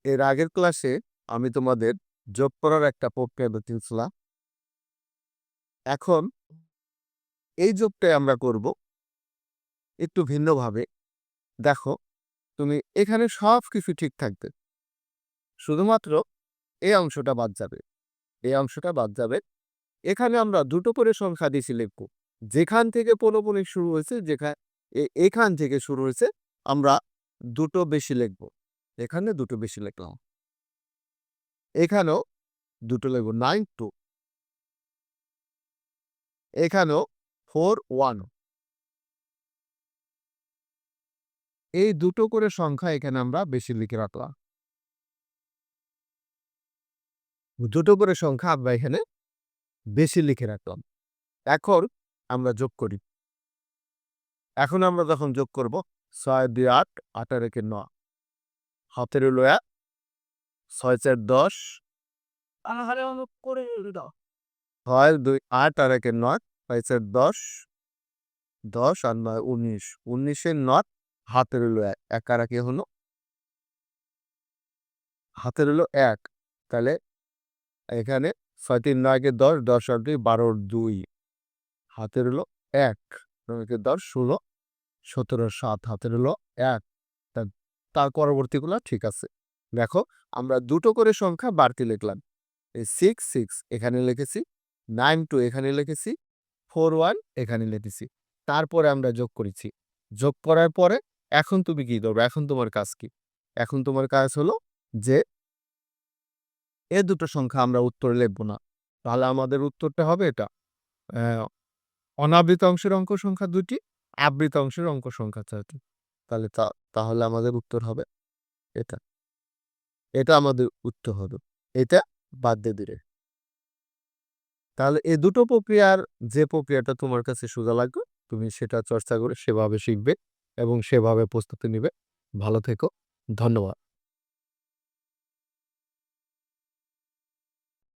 এর আগের ক্লাসে আমি তোমাদের যোগ করার একটা প্রক্রিয়া দেখিয়েছিলাম। এখন এই যোগটাই আমরা করব একটু ভিন্নভাবে। দেখো, তুমি এখানে সবকিছু ঠিক থাকবে, শুধুমাত্র এই অংশটা বাদ যাবে। এই অংশটা বাদ যাবে। এখানে আমরা দুটো করে সংখ্যা দিয়েছি লিখব। যেখান থেকে পৌনঃপুনিক শুরু হয়েছে, এখান থেকে শুরু হয়েছে, আমরা দুটো বেশি লিখব। এখানে দুটো বেশি লিখলাম, এখানেও দুটো লিখব 9 2, এখানেও 4 1। এই দুটো করে সংখ্যা এখানে আমরা বেশি লিখে রাখলাম। দুটো করে সংখ্যা আমরা এখানে বেশি লিখে রাখলাম। এখন আমরা যোগ করি। এখন আমরা যখন যোগ করব, 6 2 8, 8 আর 1 9, হাতের হলো 1, 6 4 10, 6 2 8 আর 1 9, 6 4 10, 10 আর 9 19, 19 এর 9, হাতের হলো 1, 1 আর 1 হলো হাতের হলো 1। তাহলে এখানে 6 3 9 কে 10, 10 আর 2 12 2, হাতের হলো 1, 9 কে 10 16, 17 7, হাতের হলো 1। তার পরবর্তীগুলো ঠিক আছে। দেখো, আমরা দুটো করে সংখ্যা বাড়তি লিখলাম। এই 6 6 এখানে লিখেছি, 9 2 এখানে লিখেছি, 4 1 এখানে লিখেছি। তারপরে আমরা যোগ করেছি। যোগ করার পরে এখন তুমি কি করবে? এখন তোমার কাজ কি? এখন তোমার কাজ হলো যে এ দুটো সংখ্যা আমরা উত্তরে লিখব না। তাহলে আমাদের উত্তরটা হবে এটা। অনাবৃত অংশের অঙ্ক সংখ্যা 2টি, আবৃত অংশের অঙ্ক সংখ্যা 4টি। তাহলে তাহলে আমাদের উত্তর হবে এটা। এটা আমাদের উত্তর হবে। এটা বাদ দিয়ে দিলে। তাহলে এই দুটো প্রক্রিয়ার যে প্রক্রিয়াটা তোমার কাছে সোজা লাগবে, তুমি সেটা চর্চা করে সেভাবে শিখবে এবং সেভাবে প্রস্তুতি নিবে। ভালো থেকো। ধন্যবাদ।